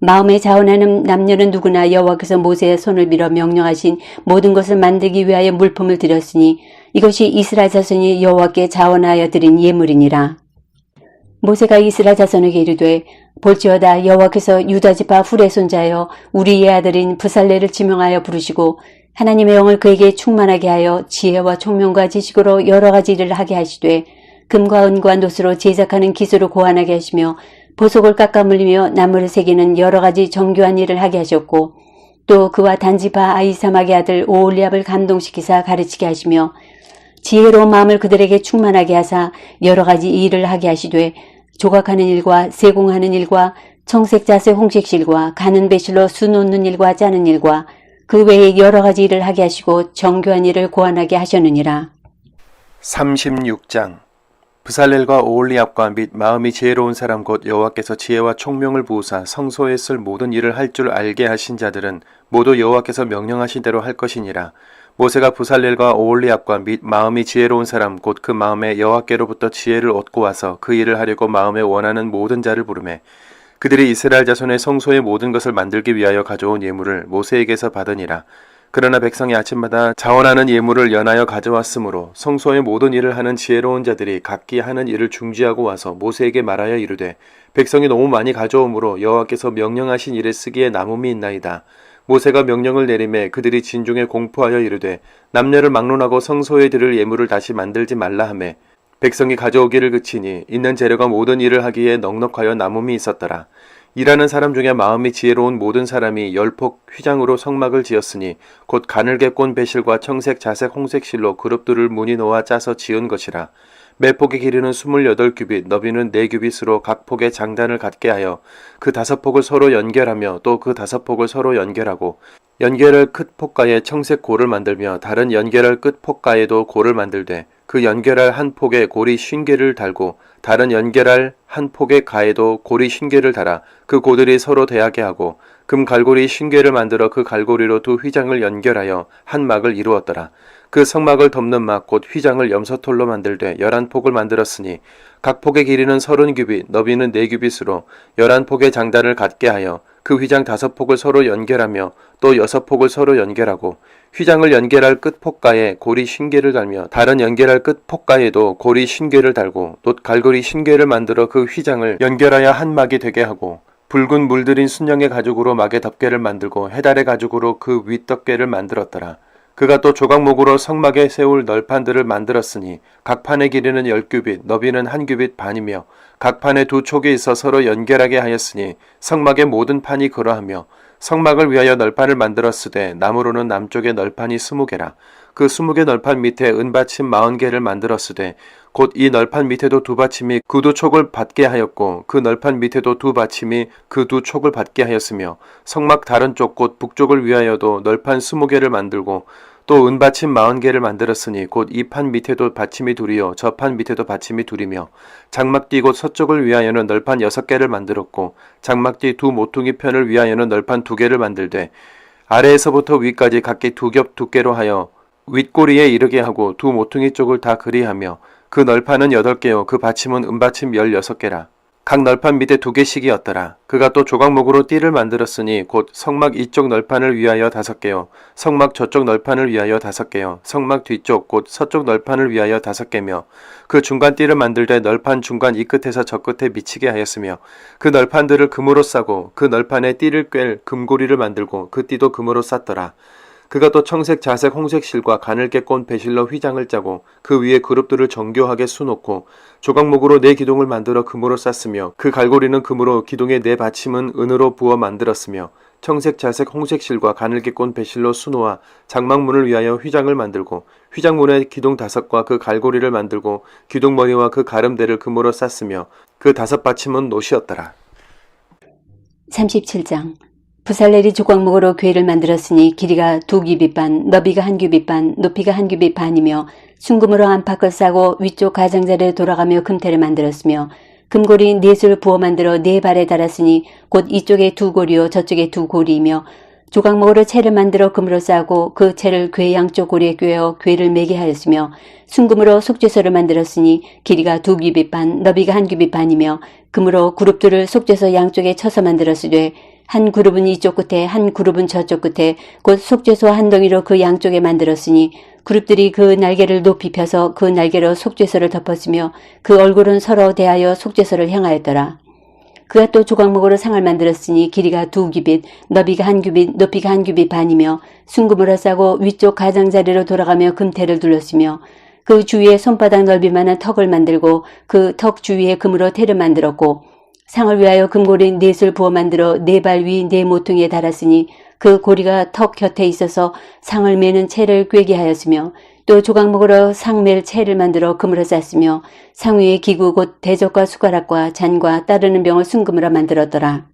마음에 자원하는 남녀는 누구나 여호와께서 모세의 손을 빌어 명령하신 모든 것을 만들기 위하여 물품을 드렸으니 이것이 이스라엘 자손이 여호와께 자원하여 드린 예물이니라. 모세가 이스라엘 자손에게 이르되 볼지어다 여호와께서 유다지파 훌의 손자여 우리의 아들인 브살레를 지명하여 부르시고 하나님의 영을 그에게 충만하게 하여 지혜와 총명과 지식으로 여러 가지 일을 하게 하시되 금과 은과 놋으로 제작하는 기술을 고안하게 하시며 보석을 깎아물리며 나무를 새기는 여러 가지 정교한 일을 하게 하셨고 또 그와 단지파 아이사막의 아들 오홀리압을 감동시키사 가르치게 하시며 지혜로운 마음을 그들에게 충만하게 하사 여러 가지 일을 하게 하시되 조각하는 일과 세공하는 일과 청색 자색 홍색실과 가는 배실로 수 놓는 일과 짜는 일과 그 외에 여러 가지 일을 하게 하시고 정교한 일을 고안하게 하셨느니라. 36장. 브살렐과 오홀리압과 및 마음이 지혜로운 사람 곧 여호와께서 지혜와 총명을 부으사 성소에 쓸 모든 일을 할 줄 알게 하신 자들은 모두 여호와께서 명령하신 대로 할 것이니라. 모세가 브살렐과 오홀리압과 및 마음이 지혜로운 사람 곧 그 마음에 여호와께로부터 지혜를 얻고 와서 그 일을 하려고 마음에 원하는 모든 자를 부르매 그들이 이스라엘 자손의 성소의 모든 것을 만들기 위하여 가져온 예물을 모세에게서 받으니라. 그러나 백성이 아침마다 자원하는 예물을 연하여 가져왔으므로 성소의 모든 일을 하는 지혜로운 자들이 각기 하는 일을 중지하고 와서 모세에게 말하여 이르되 백성이 너무 많이 가져오므로 여호와께서 명령하신 일에 쓰기에 남음이 있나이다. 모세가 명령을 내리매 그들이 진중에 공포하여 이르되 남녀를 막론하고 성소에 드릴 예물을 다시 만들지 말라 하매 백성이 가져오기를 그치니 있는 재료가 모든 일을 하기에 넉넉하여 남음이 있었더라. 일하는 사람 중에 마음이 지혜로운 모든 사람이 열폭 휘장으로 성막을 지었으니 곧 가늘게 꼰 배실과 청색, 자색, 홍색 실로 그룹들을 무늬 놓아 짜서 지은 것이라. 매 폭의 길이는 28규빗, 너비는 4규빗으로 각 폭에 장단을 갖게 하여 그 5폭을 서로 연결하며 또 그 5폭을 서로 연결하고 연결할 끝 폭가에 청색 고를 만들며 다른 연결할 끝 폭가에도 고를 만들되 그 연결할 한 폭에 고리 50개를 달고 다른 연결할 한 폭의 가에도 고리 50개를 달아 그 고들이 서로 대하게 하고 금 갈고리 50개를 만들어 그 갈고리로 두 휘장을 연결하여 한 막을 이루었더라. 그 성막을 덮는 막 곧 휘장을 염소털로 만들되 11폭을 만들었으니 각 폭의 길이는 30규빗, 너비는 4규빗으로 11폭의 장단을 갖게 하여 그 휘장 5폭을 서로 연결하며 또 6폭을 서로 연결하고 휘장을 연결할 끝 폭가에 고리 50개를 달며 다른 연결할 끝 폭가에도 고리 50개를 달고 돛 갈고리 50개를 만들어 그 휘장을 연결하여 한 막이 되게 하고 붉은 물들인 순양의 가죽으로 막의 덮개를 만들고 해달의 가죽으로 그 윗덮개를 만들었더라. 그가 또 조각목으로 성막에 세울 널판들을 만들었으니 각 판의 길이는 10규빗, 너비는 1규빗 반이며 각 판에 2촉이 있어 서로 연결하게 하였으니 성막의 모든 판이 그러하며 성막을 위하여 널판을 만들었으되 나무로는 남쪽에 널판이 20개라. 그 20개 널판 밑에 은받침 40개를 만들었으되 곧 이 널판 밑에도 2받침이 그 2촉을 받게 하였고 그 널판 밑에도 2받침이 그 2촉을 받게 하였으며 성막 다른 쪽 곧 북쪽을 위하여도 널판 20개를 만들고 또 은받침 40개를 만들었으니 곧 이 판 밑에도 받침이 둘이요 저 판 밑에도 받침이 둘이며 장막뒤 곧 서쪽을 위하여는 널판 6개를 만들었고 장막뒤 두 모퉁이 편을 위하여는 널판 2개를 만들되 아래에서부터 위까지 각기 2겹 두께로 하여 윗꼬리에 이르게 하고 두 모퉁이 쪽을 다 그리하며 그 널판은 8개요 그 받침은 은받침 16개라. 각 널판 밑에 2개씩이었더라. 그가 또 조각목으로 띠를 만들었으니 곧 성막 이쪽 널판을 위하여 5개요 성막 저쪽 널판을 위하여 5개요 성막 뒤쪽 곧 서쪽 널판을 위하여 5개며 그 중간 띠를 만들되 널판 중간 이 끝에서 저 끝에 미치게 하였으며 그 널판들을 금으로 싸고 그 널판에 띠를 꿰 금고리를 만들고 그 띠도 금으로 쌌더라. 그가 또 청색, 자색, 홍색 실과 가늘게 꼰 배실로 휘장을 짜고 그 위에 그룹들을 정교하게 수놓고 조각목으로 4기둥을 만들어 금으로 쌌으며 그 갈고리는 금으로 기둥의 4받침은 은으로 부어 만들었으며 청색, 자색, 홍색 실과 가늘게 꼰 배실로 수놓아 장막문을 위하여 휘장을 만들고 휘장문에 기둥 5과 그 갈고리를 만들고 기둥머리와 그 가름대를 금으로 쌌으며 그 5받침은 노시었더라. 37장 브살렐이 조각목으로 궤를 만들었으니 길이가 2규빗 반, 너비가 1규빗 반, 높이가 1규빗 반이며 순금으로 안팎을 싸고 위쪽 가장자리를 돌아가며 금태를 만들었으며 금고리 4술 부어 만들어 4발에 달았으니 곧 이쪽에 2고리요 저쪽에 2고리이며 조각목으로 채를 만들어 금으로 싸고 그 채를 궤 양쪽 고리에 꿰어 궤를 매게 하였으며 순금으로 속죄소를 만들었으니 길이가 2규빗 반, 너비가 1규빗 반이며 금으로 그룹들을 속죄소 양쪽에 쳐서 만들었으되 한 그룹은 이쪽 끝에 한 그룹은 저쪽 끝에 곧 속죄소 한 덩이로 그 양쪽에 만들었으니 그룹들이 그 날개를 높이 펴서 그 날개로 속죄소를 덮었으며 그 얼굴은 서로 대하여 속죄소를 향하였더라. 그가 또 조각목으로 상을 만들었으니 길이가 2규빗, 너비가 1규빗, 높이가 1규빗 반이며 순금으로 싸고 위쪽 가장자리로 돌아가며 금태를 둘렀으며 그 주위에 손바닥 넓이만한 턱을 만들고 그 턱 주위에 금으로 태를 만들었고 상을 위하여 금고리 4술 부어 만들어 4발 위 4모퉁이에 달았으니 그 고리가 턱 곁에 있어서 상을 매는 채를 꿰게 하였으며 또 조각목으로 상 맬 채를 만들어 금으로 쌌으며 상 위에 기구 곧 대적과 숟가락과 잔과 따르는 병을 순금으로 만들었더라.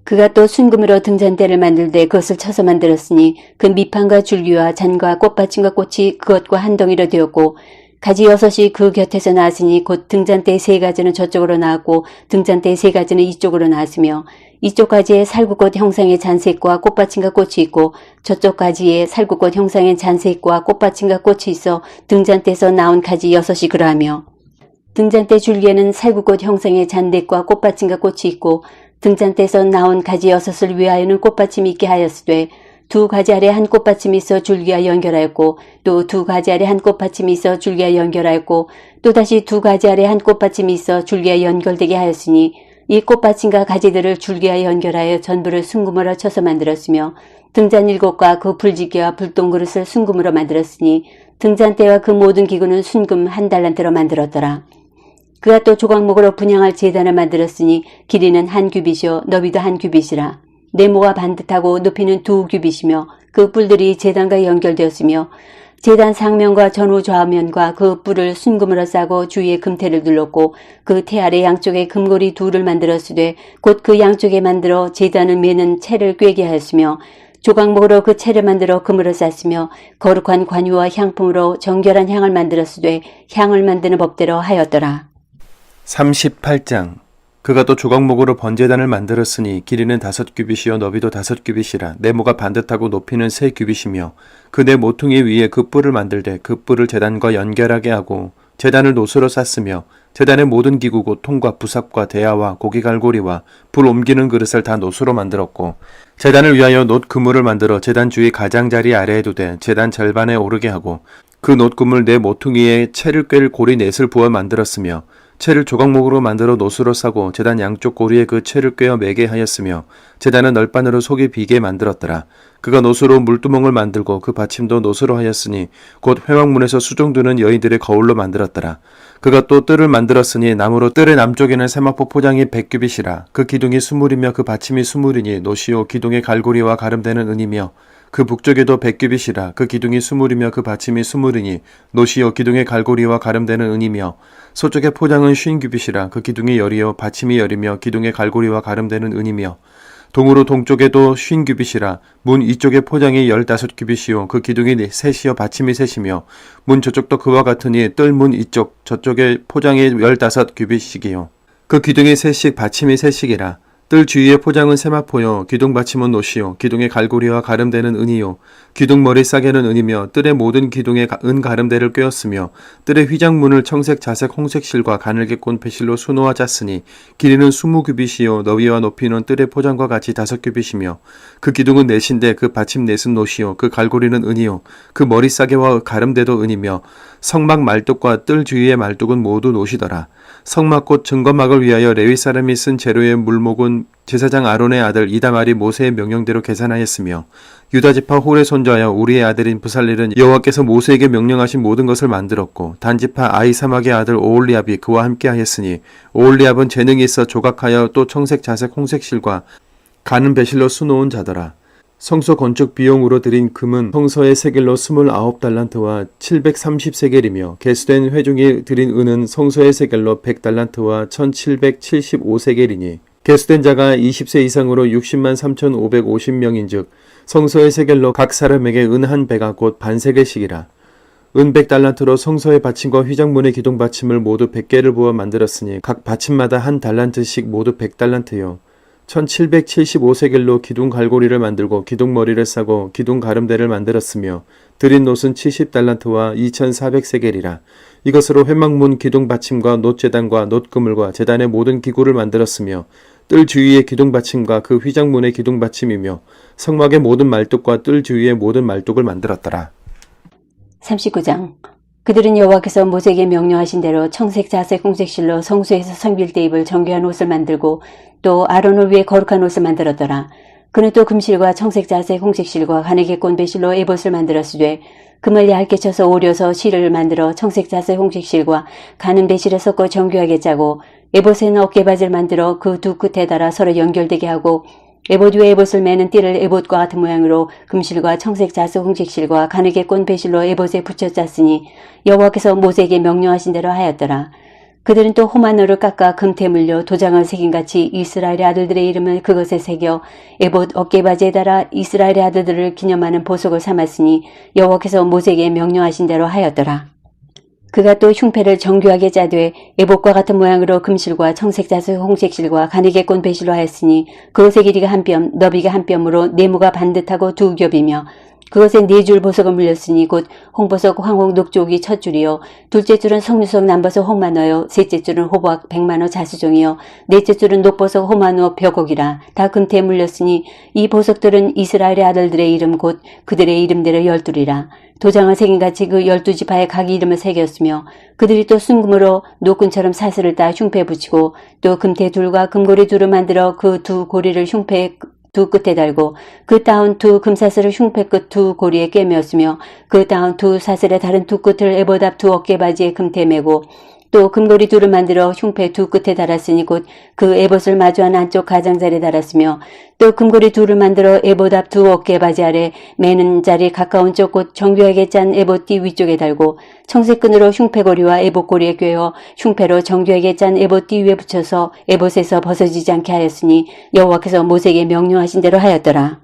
그가 또 순금으로 등잔대를 만들되 그것을 쳐서 만들었으니 그 밑판과 줄기와 잔과 꽃받침과 꽃이 그것과 한 덩이로 되었고 가지 6이 그 곁에서 나왔으니 곧 등잔대 3가지는 저쪽으로 나왔고 등잔대 3가지는 이쪽으로 나왔으며 이쪽 가지에 살구꽃 형상의 잔색과 꽃받침과 꽃이 있고 저쪽 가지에 살구꽃 형상의 잔색과 꽃받침과 꽃이 있어 등잔대에서 나온 가지 6이 그러하며 등잔대 줄기에는 살구꽃 형상의 잔देख과 꽃받침과 꽃이 있고 등잔대에서 나온 가지 6을 위하여는 꽃받침이 있게 하였으되 2가지 아래 한 꽃받침이 있어 줄기와 연결하였고 또 2가지 아래 한 꽃받침이 있어 줄기와 연결하였고 또다시 2가지 아래 한 꽃받침이 있어 줄기와 연결되게 하였으니 이 꽃받침과 가지들을 줄기와 연결하여 전부를 순금으로 쳐서 만들었으며 등잔 7과 그 불지게와 불똥그릇을 순금으로 만들었으니 등잔대와 그 모든 기구는 순금 1달란트로 만들었더라. 그가 또 조각목으로 분향할 제단을 만들었으니 길이는 1규빗이요 너비도 1규빗이라. 네모가 반듯하고 높이는 2규빗이며 그 뿔들이 제단과 연결되었으며 제단 상면과 전후 좌면과 그 뿔을 순금으로 싸고 주위에 금태를 둘렀고 그 태 아래 양쪽에 금고리 2를 만들었으되 곧 그 양쪽에 만들어 제단을 매는 채를 꿰게 하였으며 조각목으로 그 채를 만들어 금으로 쌌으며 거룩한 관유와 향품으로 정결한 향을 만들었으되 향을 만드는 법대로 하였더라. 38장. 그가 또 조각목으로 번제단을 만들었으니 길이는 5규빗이요 너비도 5규빗이라. 네모가 반듯하고 높이는 3규빗이며 그 네 모퉁이 위에 그 뿔을 만들되 그 뿔을 제단과 연결하게 하고 제단을 노수로 쌌으며 제단의 모든 기구 곧 통과 부삽과 대야와 고기갈고리와 불 옮기는 그릇을 다 노수로 만들었고 제단을 위하여 놋 그물을 만들어 제단 주위 가장자리 아래에 두되 제단 절반에 오르게 하고 그 놋 그물 네 모퉁이에 채를 꿰를 고리 넷을 부어 만들었으며 채를 조각목으로 만들어 노수로 싸고 제단 양쪽 고리에 그 채를 꿰어 매게 하였으며 제단은 널판으로 속이 비게 만들었더라. 그가 노수로 물두멍을 만들고 그 받침도 노수로 하였으니 곧 회막문에서 수종드는 여인들의 거울로 만들었더라. 그가 또 뜰을 만들었으니 나무로 뜰의 남쪽에는 세마포 포장이 100규빗이라. 그 기둥이 20이며 그 받침이 20이니 노시오 기둥의 갈고리와 가름되는 은이며 그 북쪽에도 100규빗이라. 그 기둥이 20이며 그 받침이 20이니 노시오 기둥의 갈고리와 가름되는 은이며 서쪽의 포장은 50규빗이라. 그 기둥이 열이요 받침이 열이며 기둥의 갈고리와 가름되는 은이며 동으로 동쪽에도 50규빗이라. 문 이쪽의 포장이 15규빗이요 그 기둥이 셋이요 받침이 셋이며 문 저쪽도 그와 같으니 뜰 문 이쪽 저쪽의 포장이 15규빗이기요 그 기둥이 셋씩 받침이 셋씩이라. 뜰 주위의 포장은 세마포요 기둥 받침은 노시요 기둥의 갈고리와 가름되는 은이요 기둥 머리 싸개는 은이며 뜰의 모든 기둥에 은 가름대를 꿰었으며 뜰의 휘장문을 청색 자색 홍색 실과 가늘게 꼰 배실로 수놓아 짰으니 길이는 20규빗이요 너비와 높이는 뜰의 포장과 같이 5규빗이며 그 기둥은 넷인데 그 받침 넷은 노시요 그 갈고리는 은이요 그 머리 싸개와 가름대도 은이며 성막 말뚝과 뜰 주위의 말뚝은 모두 노시더라. 성막꽃 증거막을 위하여 레위 사람이 쓴 재료의 물목은 제사장 아론의 아들 이다말이 모세의 명령대로 계산하였으며 유다지파 홀의 손자여 우리의 아들인 부살렐은 여호와께서 모세에게 명령하신 모든 것을 만들었고 단지파 아이사막의 아들 오홀리압이 그와 함께 하였으니 오홀리압은 재능이 있어 조각하여 또 청색 자색 홍색 실과 가는 배실로 수놓은 자더라. 성소 건축 비용으로 들인 금은 성서의 세겔로 29달란트와 730세겔이며 개수된 회중이 들인 은은 성소의 세겔로 100달란트와 1775세겔이니 개수된 자가 20세 이상으로 60만 3,550명인즉 성소의 세겔로 각 사람에게 은 한 배가 곧 반세겔씩이라. 은 100달란트로 성소의 받침과 휘장문의 기둥 받침을 모두 100개를 부어 만들었으니 각 받침마다 한 달란트씩 모두 100달란트요 1775세겔로 기둥 갈고리를 만들고 기둥 머리를 싸고 기둥 가름대를 만들었으며 들인 놋은 70달란트와 2400세겔이라. 이것으로 회막문 기둥 받침과 놋제단과 놋그물과 제단의 모든 기구를 만들었으며 뜰 주위의 기둥 받침과 그 휘장문의 기둥 받침이며 성막의 모든 말뚝과 뜰 주위의 모든 말뚝을 만들었더라. 39장. 그들은 여호와께서 모세에게 명령하신 대로 청색 자색 홍색 실로 성소에서 성빌대 입을 정교한 옷을 만들고 또 아론을 위해 거룩한 옷을 만들었더라. 그는 또 금실과 청색 자색 홍색 실과 가늘게 꼰 배실로 에봇을 만들었으되 금을 얇게 쳐서 오려서 실을 만들어 청색 자색 홍색 실과 가는 배실에 섞어 정교하게 짜고 에봇에는 어깨바지를 만들어 그 두 끝에 달아 서로 연결되게 하고 에봇 위에 에봇을 매는 띠를 에봇과 같은 모양으로 금실과 청색 자색 홍색 실과 가늘게 꼰 배실로 에봇에 붙여 짰으니 여호와께서 모세에게 명령하신 대로 하였더라. 그들은 또 호마노를 깎아 금태 물려 도장을 새긴같이 이스라엘의 아들들의 이름을 그것에 새겨 에봇 어깨바지에 달아 이스라엘의 아들들을 기념하는 보석을 삼았으니 여호와께서 모세에게 명령하신 대로 하였더라. 그가 또 흉패를 정교하게 짜되 에봇과 같은 모양으로 금실과 청색자수 홍색실과 가리개꼰 배실로 하였으니 그것의 길이가 한 뼘, 너비가 한 뼘으로 네모가 반듯하고 두 겹이며 그것에 네 줄 보석을 물렸으니 곧 홍보석, 황홍, 녹조기 첫 줄이요 둘째 줄은 석류석, 남보석, 홍만어요 셋째 줄은 호박, 백만어, 자수종이요 넷째 줄은 녹보석, 호만어, 벼곡이라 다 금태에 물렸으니 이 보석들은 이스라엘의 아들들의 이름 곧 그들의 이름대로 12이라 도장을 새긴같이 그 12지파에 각 이름을 새겼으며 그들이 또 순금으로 노끈처럼 사슬을 따 흉패에 붙이고 또 금태 둘과 금고리 둘을 만들어 그 두 고리를 흉패에 두 끝에 달고 그 따온 두 금사슬을 흉패 끝 두 고리에 꿰매었으며 그 따온 두 사슬의 다른 두 끝을 에봇 앞 두 어깨바지에 금태에 매고 또 금고리 둘을 만들어 흉패 두 끝에 달았으니 곧 그 에봇을 마주한 안쪽 가장자리에 달았으며 또 금고리 둘을 만들어 에봇 앞 두 어깨바지 아래 매는 자리 가까운 쪽 곧 정교하게 짠 에봇 띠 위쪽에 달고 청색끈으로 흉패고리와 에봇고리에 꿰어 흉패로 정교하게 짠 에봇 띠 위에 붙여서 에봇에서 벗어지지 않게 하였으니 여호와께서 모세에게 명령하신 대로 하였더라.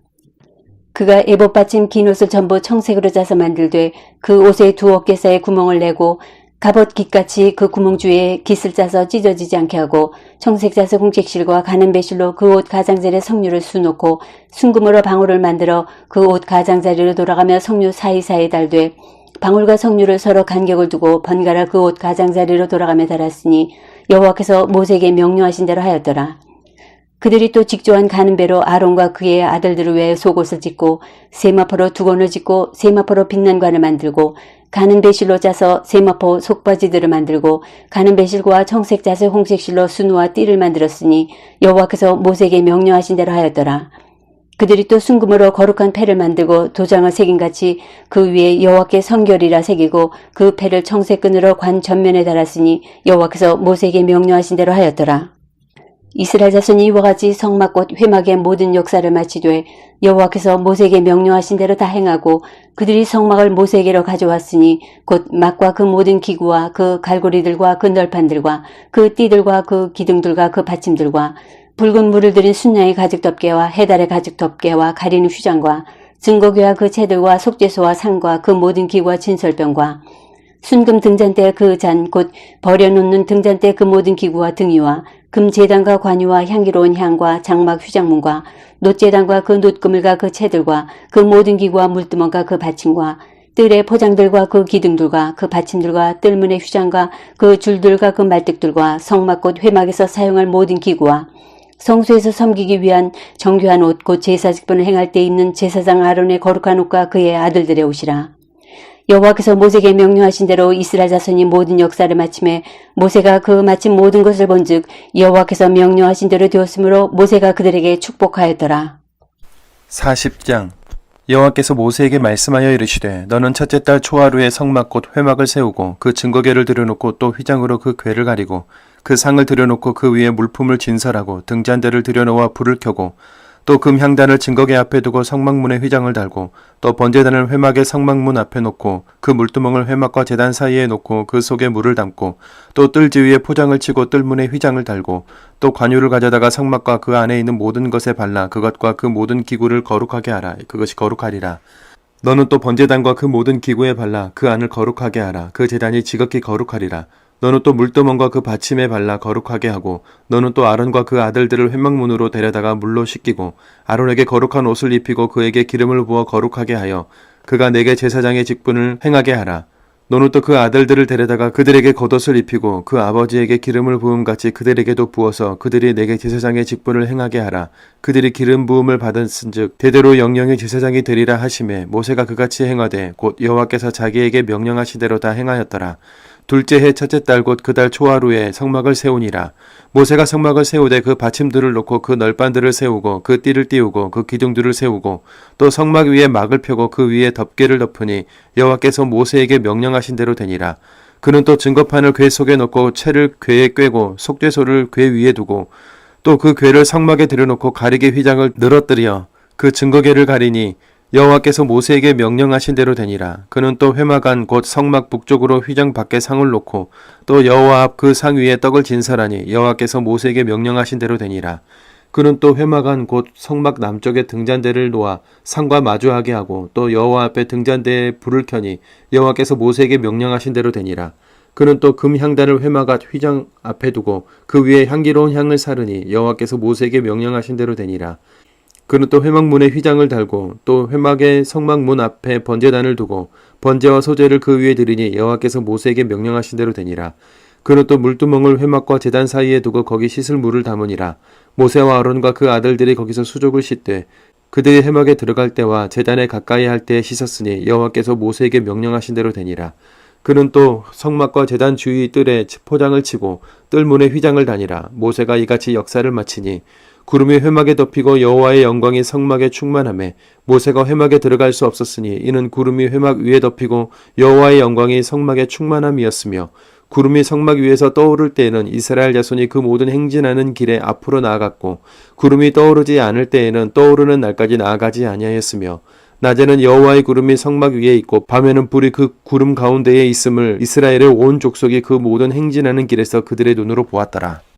그가 에봇 받침 긴 옷을 전부 청색으로 짜서 만들되 그 옷의 두 어깨 사이에 구멍을 내고 갑옷 깃같이 그 구멍 주위에 깃을 짜서 찢어지지 않게 하고 청색 자석 홍색실과 가는 배실로 그 옷 가장자리에 석류를 수놓고 순금으로 방울을 만들어 그 옷 가장자리로 돌아가며 석류 사이사이에 달되 방울과 석류를 서로 간격을 두고 번갈아 그 옷 가장자리로 돌아가며 달았으니 여호와께서 모세에게 명령하신 대로 하였더라. 그들이 또 직조한 가는 배로 아론과 그의 아들들을 위해 속옷을 짓고 세마포로 두건을 짓고 세마포로 빛난 관을 만들고 가는 배실로 짜서 세마포 속바지들을 만들고 가는 배실과 청색 자색 홍색실로 수누와 띠를 만들었으니 여호와께서 모세에게 명령하신 대로 하였더라. 그들이 또 순금으로 거룩한 패를 만들고 도장을 새긴같이 그 위에 여호와께 성결이라 새기고 그 패를 청색끈으로 관 전면에 달았으니 여호와께서 모세에게 명령하신 대로 하였더라. 이스라엘 자손이 이와 같이 성막 곧 회막의 모든 역사를 마치되 여호와께서 모세에게 명령하신 대로 다 행하고 그들이 성막을 모세에게로 가져왔으니 곧 막과 그 모든 기구와 그 갈고리들과 그 널판들과 그 띠들과 그 기둥들과 그 받침들과 붉은 물을 들인 순양의 가죽 덮개와 해달의 가죽 덮개와 가리는 휘장과 증거궤와 그 채들과 속죄소와 상과 그 모든 기구와 진설병과 순금 등잔대 그 잔 곧 버려놓는 등잔대 그 모든 기구와 등이와 금제단과 관유와 향기로운 향과 장막 휘장문과 놋제단과 그 놋그물과 그 채들과 그 모든 기구와 물두멍과 그 받침과 뜰의 포장들과 그 기둥들과 그 받침들과 뜰문의 휘장과 그 줄들과 그 말뚝들과 성막 곧 회막에서 사용할 모든 기구와 성소에서 섬기기 위한 정교한 옷 곧 제사 직분을 행할 때 입는 제사장 아론의 거룩한 옷과 그의 아들들의 옷이라. 여호와께서 모세에게 명령하신 대로 이스라엘 자손이 모든 역사를 마침에 모세가 그 마친 모든 것을 본즉 여호와께서 명령하신 대로 되었으므로 모세가 그들에게 축복하였더라. 40장 여호와께서 모세에게 말씀하여 이르시되 너는 첫째 달 초하루에 성막 곧 회막을 세우고 그 증거궤를 들여놓고 또 휘장으로 그 궤를 가리고 그 상을 들여놓고 그 위에 물품을 진설하고 등잔대를 들여놓아 불을 켜고 또 금향단을 증거궤 앞에 두고 성막문에 휘장을 달고 또 번제단을 회막의 성막문 앞에 놓고 그 물두멍을 회막과 제단 사이에 놓고 그 속에 물을 담고 또 뜰지 위에 포장을 치고 뜰문에 휘장을 달고 또 관유를 가져다가 성막과 그 안에 있는 모든 것에 발라 그것과 그 모든 기구를 거룩하게 하라. 그것이 거룩하리라. 너는 또 번제단과 그 모든 기구에 발라 그 안을 거룩하게 하라. 그 제단이 지극히 거룩하리라. 너는 또 물두멍과 그 받침에 발라 거룩하게 하고 너는 또 아론과 그 아들들을 회막문으로 데려다가 물로 씻기고 아론에게 거룩한 옷을 입히고 그에게 기름을 부어 거룩하게 하여 그가 내게 제사장의 직분을 행하게 하라. 너는 또 그 아들들을 데려다가 그들에게 겉옷을 입히고 그 아버지에게 기름을 부음같이 그들에게도 부어서 그들이 내게 제사장의 직분을 행하게 하라. 그들이 기름 부음을 받았은즉 대대로 영영이 제사장이 되리라 하시매 모세가 그같이 행하되 곧 여호와께서 자기에게 명령하신 대로 다 행하였더라. 둘째 해 첫째 달 곧 그 달 초하루에 성막을 세우니라. 모세가 성막을 세우되 그 받침들을 놓고 그 널판들을 세우고 그 띠를 띄우고 그 기둥들을 세우고 또 성막 위에 막을 펴고 그 위에 덮개를 덮으니 여호와께서 모세에게 명령하신 대로 되니라. 그는 또 증거판을 궤 속에 넣고 채를 궤에 꿰고 속죄소를 궤 위에 두고 또 그 궤를 성막에 들여놓고 가리개 휘장을 늘어뜨려 그 증거궤를 가리니 여호와께서 모세에게 명령하신 대로 되니라. 그는 또 회막 안 곧 성막 북쪽으로 휘장 밖에 상을 놓고 또 여호와 앞 그 상 위에 떡을 진설하니 여호와께서 모세에게 명령하신 대로 되니라. 그는 또 회막 안 곧 성막 남쪽에 등잔대를 놓아 상과 마주하게 하고 또 여호와 앞에 등잔대에 불을 켜니 여호와께서 모세에게 명령하신 대로 되니라. 그는 또 금 향단을 회막앗 휘장 앞에 두고 그 위에 향기로운 향을 사르니 여호와께서 모세에게 명령하신 대로 되니라. 그는 또 회막문에 휘장을 달고 또 회막의 성막문 앞에 번제단을 두고 번제와 소제를 그 위에 드리니 여호와께서 모세에게 명령하신 대로 되니라. 그는 또 물두멍을 회막과 제단 사이에 두고 거기 씻을 물을 담으니라. 모세와 아론과 그 아들들이 거기서 수족을 씻되 그들이 회막에 들어갈 때와 제단에 가까이 할 때에 씻었으니 여호와께서 모세에게 명령하신 대로 되니라. 그는 또 성막과 제단 주위 뜰에 포장을 치고 뜰문에 휘장을 다니라. 모세가 이같이 역사를 마치니 구름이 회막에 덮이고 여호와의 영광이 성막에 충만하매 모세가 회막에 들어갈 수 없었으니 이는 구름이 회막 위에 덮이고 여호와의 영광이 성막에 충만함이었으며 구름이 성막 위에서 떠오를 때에는 이스라엘 자손이 그 모든 행진하는 길에 앞으로 나아갔고 구름이 떠오르지 않을 때에는 떠오르는 날까지 나아가지 아니하였으며 낮에는 여호와의 구름이 성막 위에 있고 밤에는 불이 그 구름 가운데에 있음을 이스라엘의 온 족속이 그 모든 행진하는 길에서 그들의 눈으로 보았더라.